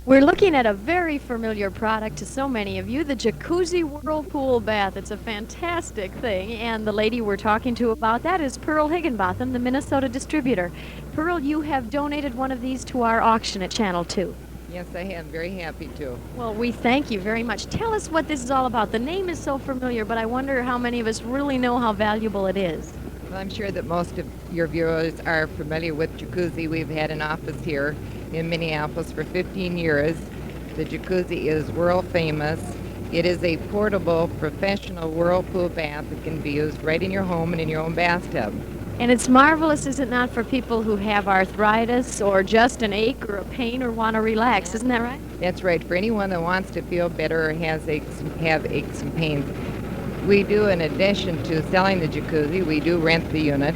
We're looking at a very familiar product to so many of you, the Jacuzzi Whirlpool Bath. It's a fantastic thing, and the lady we're talking to about that is Pearl Higginbotham, the Minnesota distributor. Pearl, you have donated one of these to our auction at Channel 2. Yes, I am. Very happy to. Well, we thank you very much. Tell us what this is all about. The name is so familiar, but I wonder how many of us really know how valuable it is. Well, I'm sure that most of your viewers are familiar with Jacuzzi. We've had an office here in Minneapolis for 15 years. The Jacuzzi is world famous. It is a portable, professional whirlpool bath that can be used right in your home and in your own bathtub. And it's marvelous, is it not, for people who have arthritis or just an ache or a pain or want to relax. Isn't that right? That's right. For anyone that wants to feel better or have aches and pains. We do, in addition to selling the Jacuzzi, we do rent the unit,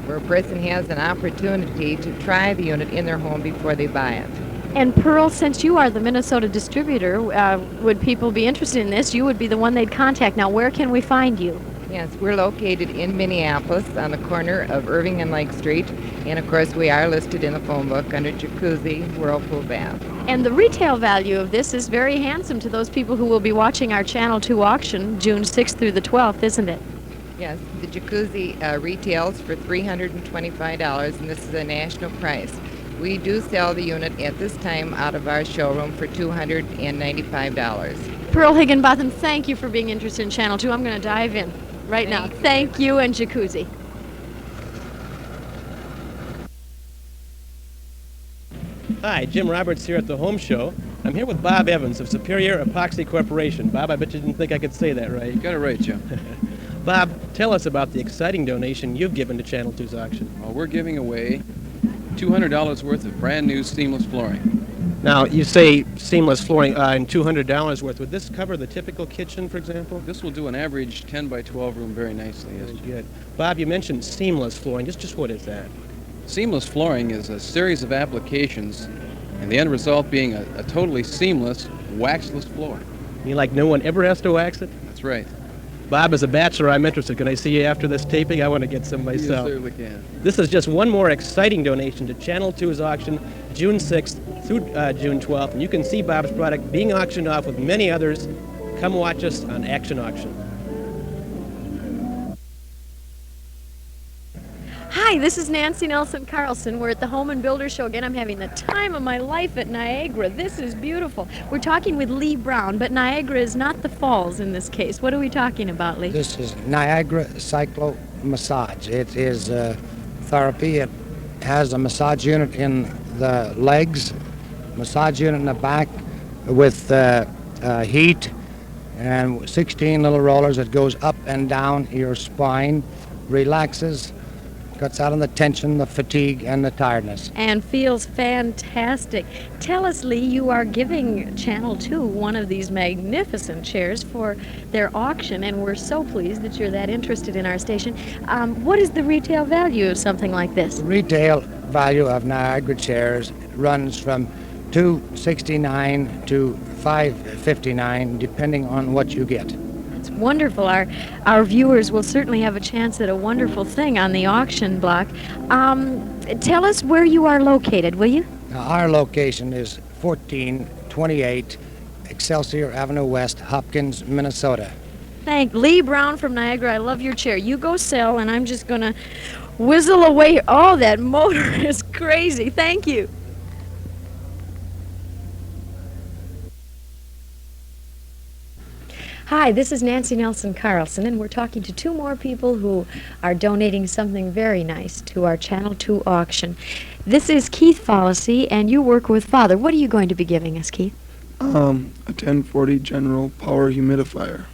where a person has an opportunity to try the unit in their home before they buy it. And Pearl, since you are the Minnesota distributor, would people be interested in this? You would be the one they'd contact. Now, where can we find you? Yes, we're located in Minneapolis on the corner of Irving and Lake Street. And of course, we are listed in the phone book under Jacuzzi Whirlpool Bath. And the retail value of this is very handsome to those people who will be watching our Channel 2 auction June 6th through the 12th, isn't it? Yes, the Jacuzzi retails for $325, and this is a national price. We do sell the unit at this time out of our showroom for $295. Pearl Higginbotham, thank you for being interested in Channel 2. I'm going to dive in right now. Thank you, and Jacuzzi. Hi, Jim Roberts here at the Home Show. I'm here with Bob Evans of Superior Epoxy Corporation. Bob, I bet you didn't think I could say that right. You got it right, Jim. Bob, tell us about the exciting donation you've given to Channel 2's auction. Well, we're giving away $200 worth of brand new seamless flooring. Now, you say seamless flooring and $200 worth. Would this cover the typical kitchen, for example? This will do an average 10 by 12 room very nicely. Yes, Very Jim. good. Bob, you mentioned seamless flooring. Just what is that? Seamless flooring is a series of applications, and the end result being a totally seamless, waxless floor. You like no one ever has to wax it? That's right. Bob, as a bachelor, I'm interested. Can I see you after this taping? I want to get some You myself. certainly can. This is just one more exciting donation to Channel 2's auction, June 6th through June 12th. And you can see Bob's product being auctioned off with many others. Come watch us on Action Auction. Hi, this is Nancy Nelson Carlson. We're at the Home and Builder Show again. I'm having the time of my life at Niagara. This is beautiful. We're talking with Lee Brown, but Niagara is not the falls in this case. What are we talking about, Lee? This is Niagara Cyclo Massage. It is therapy. It has a massage unit in the legs, massage unit in the back with heat, and 16 little rollers that goes up and down your spine, relaxes, cuts out on the tension, the fatigue, and the tiredness. And feels fantastic. Tell us, Lee, you are giving Channel 2 one of these magnificent chairs for their auction, and we're so pleased that you're that interested in our station. What is the retail value of something like this? The retail value of Niagara chairs runs from $269 to $559, depending on what you get. It's wonderful. Our viewers will certainly have a chance at a wonderful thing on the auction block. Tell us where you are located, will you? Now, our location is 1428 Excelsior Avenue West, Hopkins, Minnesota. Thank Lee Brown from Niagara. I love your chair. You go sell, and I'm just going to whizzle away. Oh, that motor is crazy. Thank you. Hi, this is Nancy Nelson Carlson, and we're talking to two more people who are donating something very nice to our Channel 2 auction. This is Keith Follacy, and you work with Father. What are you going to be giving us, Keith? A 1040 General Power Humidifier.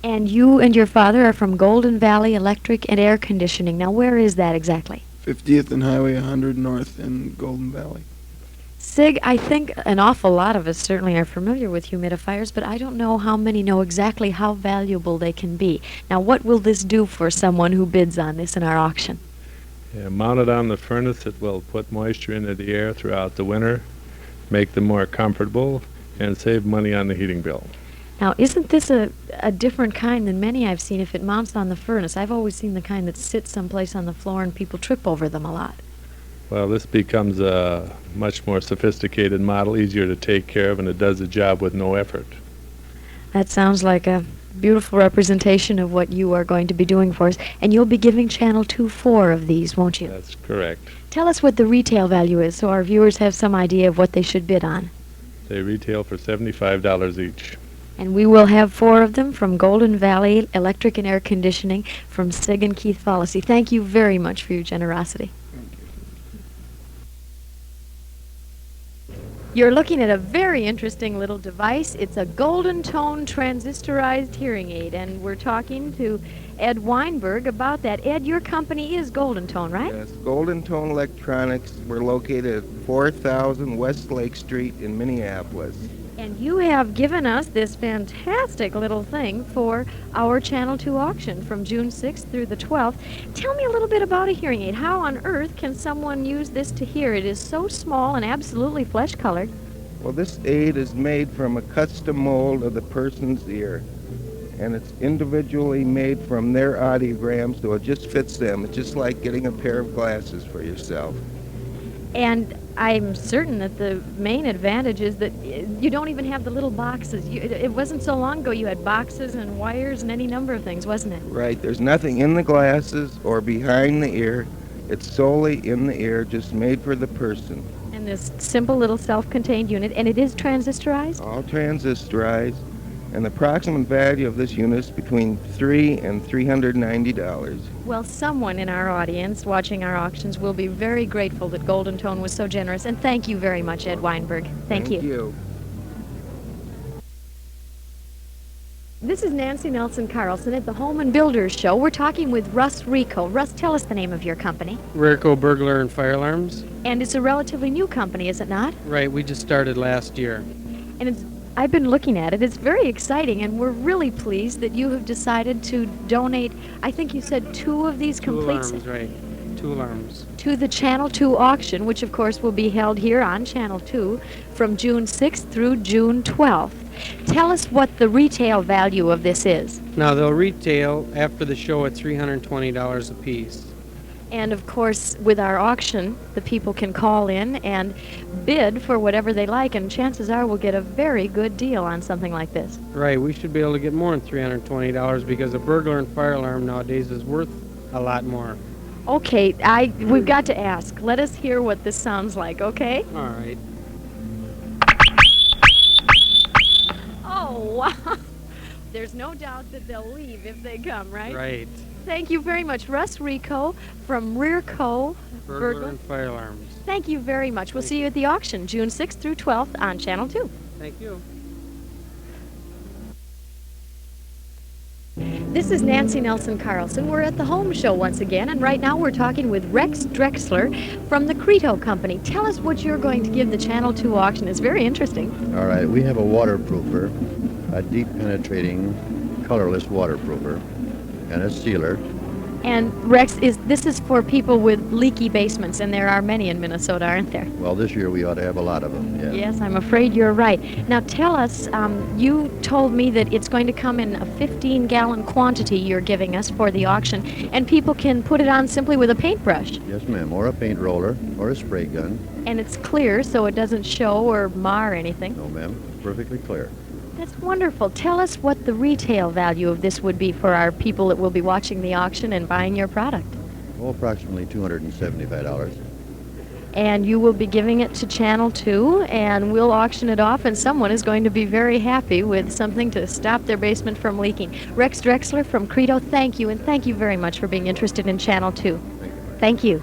And you and your father are from Golden Valley Electric and Air Conditioning. Now, where is that exactly? 50th and Highway 100 North in Golden Valley. Sig, I think an awful lot of us certainly are familiar with humidifiers, but I don't know how many know exactly how valuable they can be. Now, what will this do for someone who bids on this in our auction? Yeah, mounted on the furnace, it will put moisture into the air throughout the winter, make them more comfortable, and save money on the heating bill. Now, isn't this a different kind than many I've seen if it mounts on the furnace? I've always seen the kind that sits someplace on the floor and people trip over them a lot. Well, this becomes a much more sophisticated model, easier to take care of, and it does the job with no effort. That sounds like a beautiful representation of what you are going to be doing for us. And you'll be giving Channel 2 4 of these, won't you? That's correct. Tell us what the retail value is so our viewers have some idea of what they should bid on. They retail for $75 each. And we will have 4 of them from Golden Valley Electric and Air Conditioning from Sig and Keith Follacy. Thank you very much for your generosity. You're looking at a very interesting little device. It's a golden tone transistorized hearing aid, and we're talking to Ed Weinberg about that. Ed, your company is Golden Tone, right? Yes, Golden Tone Electronics. We're located at 4000 West Lake Street in Minneapolis. And you have given us this fantastic little thing for our Channel 2 auction from June 6th through the 12th. Tell me a little bit about a hearing aid. How on earth can someone use this to hear? It is so small and absolutely flesh-colored. Well, this aid is made from a custom mold of the person's ear. And it's individually made from their audiogram, so it just fits them. It's just like getting a pair of glasses for yourself. And I'm certain that the main advantage is that you don't even have the little boxes. It wasn't so long ago you had boxes and wires and any number of things, wasn't it? Right, there's nothing in the glasses or behind the ear. It's solely in the ear, just made for the person. And this simple little self-contained unit, and it is transistorized? All transistorized. And the approximate value of this unit is between $300 and $390. Well, someone in our audience watching our auctions will be very grateful that Golden Tone was so generous. And thank you very much, Ed Weinberg. Thank you. This is Nancy Nelson Carlson at the Home and Builders Show. We're talking with Russ Rico. Russ, tell us the name of your company. Rico Burglar and Fire Alarms. And it's a relatively new company, is it not? Right, we just started last year. And I've been looking at it. It's very exciting, and we're really pleased that you have decided to donate, I think you said 2 of these complete Two alarms, right. 2 alarms. To the Channel 2 auction, which of course will be held here on Channel 2 from June 6th through June 12th. Tell us what the retail value of this is. Now, they'll retail after the show at $320 a piece. And of course, with our auction, the people can call in and bid for whatever they like, and chances are we'll get a very good deal on something like this. Right, we should be able to get more than $320 because a burglar and fire alarm nowadays is worth a lot more. Okay, we've got to ask. Let us hear what this sounds like, okay? All right. Oh, wow. There's no doubt that they'll leave if they come, right? Right. Thank you very much, Russ Rico from Rearco Burglar and fire alarms. Thank you very much. We'll see you at the auction, June 6th through 12th on Channel 2. Thank you. This is Nancy Nelson Carlson. We're at the Home Show once again, and right now we're talking with Rex Drexler from the Creto Company. Tell us what you're going to give the Channel 2 auction. It's very interesting. All right, we have a waterproofer, a deep penetrating colorless waterproofer, and a sealer. And Rex, this is for people with leaky basements, and there are many in Minnesota, aren't there? Well, this year we ought to have a lot of them, yeah. Yes, I'm afraid you're right. Now tell us, you told me that it's going to come in a 15-gallon quantity you're giving us for the auction, and people can put it on simply with a paintbrush. Yes, ma'am, or a paint roller, or a spray gun. And it's clear, so it doesn't show or mar anything. No, ma'am, perfectly clear. That's wonderful. Tell us what the retail value of this would be for our people that will be watching the auction and buying your product. Oh, approximately $275. And you will be giving it to Channel 2, and we'll auction it off, and someone is going to be very happy with something to stop their basement from leaking. Rex Drexler from Creto, thank you, and thank you very much for being interested in Channel 2. Thank you.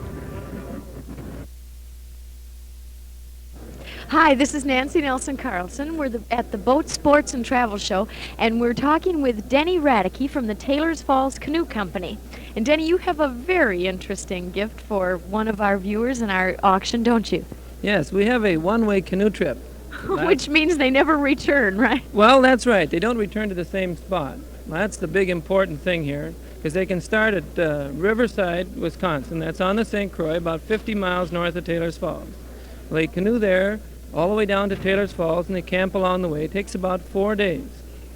Hi, this is Nancy Nelson Carlson. We're at the Boat Sports and Travel Show, and we're talking with Denny Radicke from the Taylor's Falls Canoe Company. And Denny, you have a very interesting gift for one of our viewers in our auction, don't you? Yes, we have a one-way canoe trip. Which means they never return, right? Well, that's right. They don't return to the same spot. That's the big important thing here, because they can start at Riverside, Wisconsin. That's on the St. Croix, about 50 miles north of Taylor's Falls. They canoe there all the way down to Taylor's Falls, and they camp along the way. It takes about 4 days.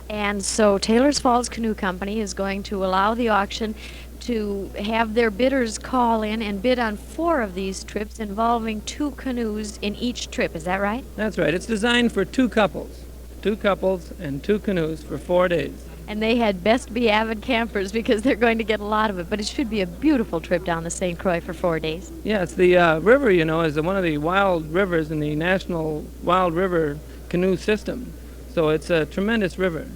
And so Taylor's Falls Canoe Company is going to allow the auction to have their bidders call in and bid on 4 of these trips involving 2 canoes in each trip. Is that right? That's right. It's designed for 2 couples. 2 couples and 2 canoes for 4 days. And they had best be avid campers because they're going to get a lot of it. But it should be a beautiful trip down the St. Croix for 4 days. Yes, the river, you know, is one of the wild rivers in the National Wild River Canoe System. So it's a tremendous river.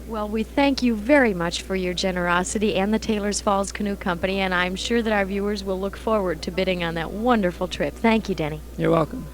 Well, we thank you very much for your generosity and the Taylor's Falls Canoe Company, and I'm sure that our viewers will look forward to bidding on that wonderful trip. Thank you, Denny. You're welcome.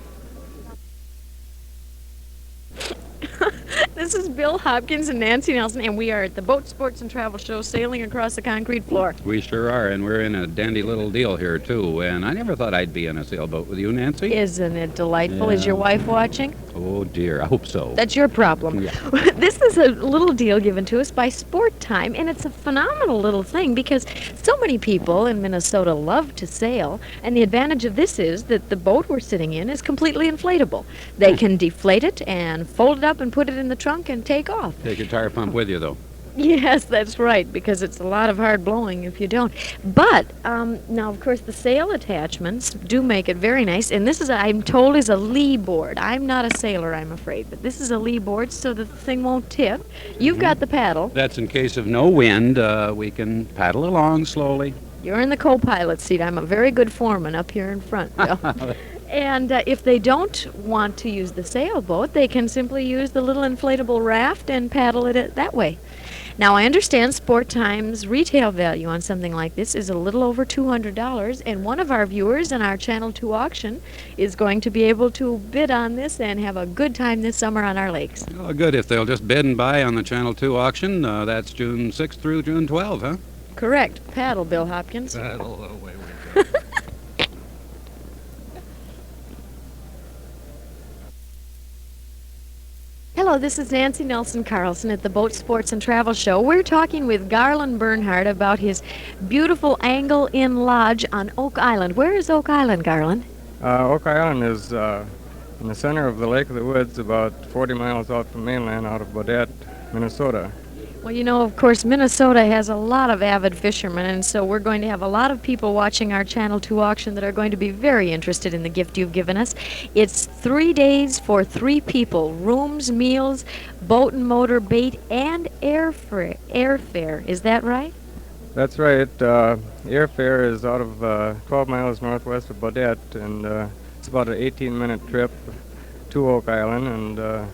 This is Bill Hopkins and Nancy Nelson, and we are at the Boat Sports and Travel Show, sailing across the concrete floor. We sure are, and we're in a dandy little deal here, too. And I never thought I'd be in a sailboat with you, Nancy. Isn't it delightful? Is Yeah. your wife watching? Oh, dear. I hope so. That's your problem. Yeah. This is a little deal given to us by Sport Time, and it's a phenomenal little thing because so many people in Minnesota love to sail, and the advantage of this is that the boat we're sitting in is completely inflatable. They can deflate it and fold it up and put it in the trunk and take off. Take your tire pump with you, though. Yes, that's right, because it's a lot of hard blowing if you don't. But now, of course, the sail attachments do make it very nice. And this is, I'm told, is a lee board. I'm not a sailor, I'm afraid, but this is a lee board so that the thing won't tip. You've got the paddle. That's in case of no wind. We can paddle along slowly. You're in the co-pilot seat. I'm a very good foreman up here in front, Bill. And if they don't want to use the sailboat, they can simply use the little inflatable raft and paddle it that way. Now, I understand Sport Time's retail value on something like this is a little over $200, and one of our viewers in our Channel 2 auction is going to be able to bid on this and have a good time this summer on our lakes. Oh, good. If they'll just bid and buy on the Channel 2 auction, that's June 6th through June 12th, huh? Correct. Paddle, Bill Hopkins. Paddle away we go. Hello, this is Nancy Nelson Carlson at the Boat Sports and Travel Show. We're talking with Garland Bernhardt about his beautiful Angle Inn Lodge on Oak Island. Where is Oak Island, Garland? Oak Island is in the center of the Lake of the Woods, about 40 miles out from mainland, out of Baudette, Minnesota. Well, you know, of course, Minnesota has a lot of avid fishermen, and so we're going to have a lot of people watching our Channel 2 auction that are going to be very interested in the gift you've given us. It's 3 days for 3 people, rooms, meals, boat and motor, bait, and airfare. Is that right? That's right. Airfare is out of 12 miles northwest of Baudette, and it's about an 18-minute trip to Oak Island, and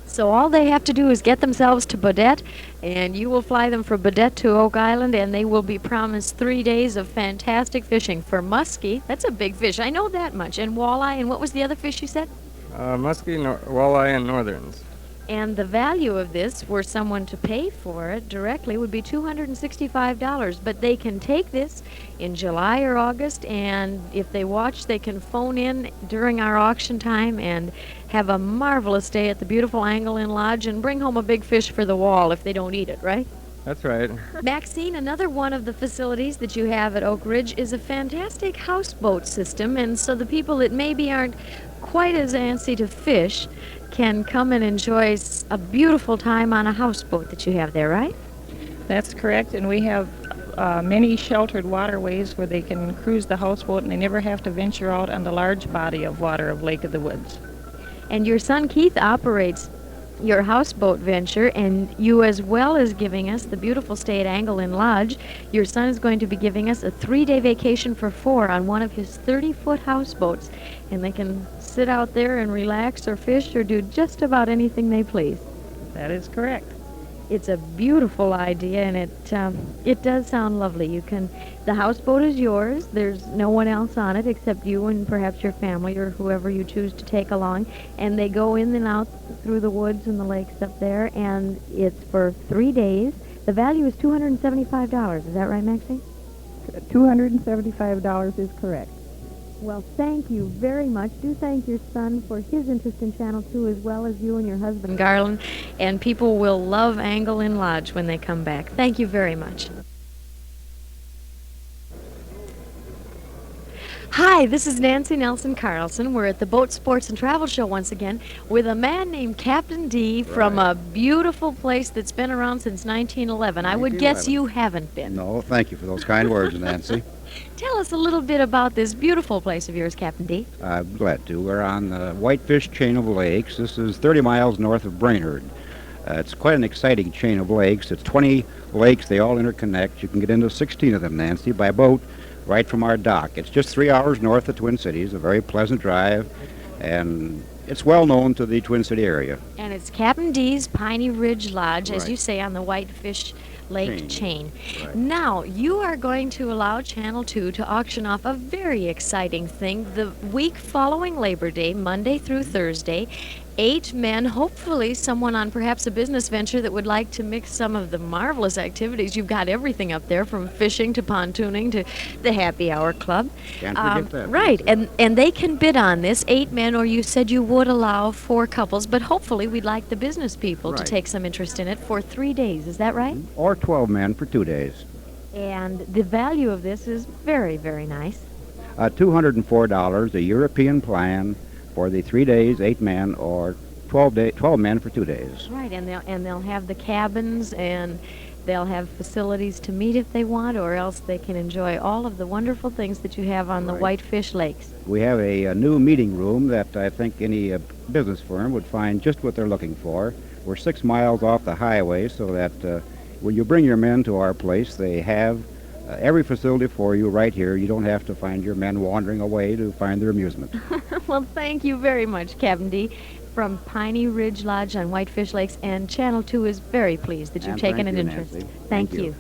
so all they have to do is get themselves to Baudette, and you will fly them from Baudette to Oak Island, and they will be promised 3 days of fantastic fishing for muskie. That's a big fish. I know that much. And walleye, and what was the other fish you said? muskie, walleye, and northerns. And the value of this, were someone to pay for it directly, would be $265. But they can take this in July or August, and if they watch, they can phone in during our auction time and have a marvelous day at the beautiful Angle Inn Lodge and bring home a big fish for the wall if they don't eat it, right? That's right. Maxine, another one of the facilities that you have at Oak Ridge is a fantastic houseboat system, and so the people that maybe aren't quite as antsy to fish can come and enjoy a beautiful time on a houseboat that you have there, right? That's correct, and we have many sheltered waterways where they can cruise the houseboat and they never have to venture out on the large body of water of Lake of the Woods. And your son Keith operates your houseboat venture, and you, as well as giving us the beautiful stay at Angle Inn Lodge, your son is going to be giving us a 3-day vacation for 4 on one of his 30-foot houseboats, and they can sit out there and relax or fish or do just about anything they please. That is correct. It's a beautiful idea, and it does sound lovely. The houseboat is yours. There's no one else on it except you and perhaps your family or whoever you choose to take along. And they go in and out through the woods and the lakes up there, and it's for 3 days. The value is $275. Is that right, Maxine? $275 is correct. Well, thank you very much. Do thank your son for his interest in Channel 2, as well as you and your husband, Garland. And people will love Angle Inn Lodge when they come back. Thank you very much. Hi, this is Nancy Nelson Carlson. We're at the Boat Sports and Travel Show once again with a man named Captain D from a beautiful place that's been around since 1911. I would guess 1911. you haven't been. No, thank you for those kind words, Nancy. Tell us a little bit about this beautiful place of yours, Captain D. I'm glad to. We're on the Whitefish chain of lakes. This is 30 miles north of Brainerd. It's quite an exciting chain of lakes. It's 20 lakes. They all interconnect. You can get into 16 of them, Nancy, by boat right from our dock. It's just 3 hours north of Twin Cities, a very pleasant drive, and it's well known to the Twin City area. And it's Captain D's Piney Ridge Lodge, as Right. you say, on the Whitefish Lake chain. Right. Now, you are going to allow Channel 2 to auction off a very exciting thing the week following Labor Day, Monday through Thursday. 8 men, hopefully someone on perhaps a business venture that would like to mix some of the marvelous activities. You've got everything up there, from fishing to pontooning to the happy hour club. Can't forget that. Right, and they can bid on this, 8 men, or you said you would allow 4 couples, but hopefully we'd like the business people to Right. take some interest in it for 3 days. Is that right? Or 12 men for 2 days. And the value of this is very, very nice. $204, a European plan for the 3 days, 8 men, or 12 men for 2 days. Right, and they'll have the cabins, and they'll have facilities to meet if they want, or else they can enjoy all of the wonderful things that you have on the Right. Whitefish Lakes. We have a new meeting room that I think any business firm would find just what they're looking for. We're 6 miles off the highway, so that when you bring your men to our place, they have every facility for you right here. You don't have to find your men wandering away to find their amusement. Well, thank you very much, Captain D, from Piney Ridge Lodge on Whitefish Lakes, and Channel 2 is very pleased that you've And taken thank an you, interest. Nancy. Thank Thank you. you.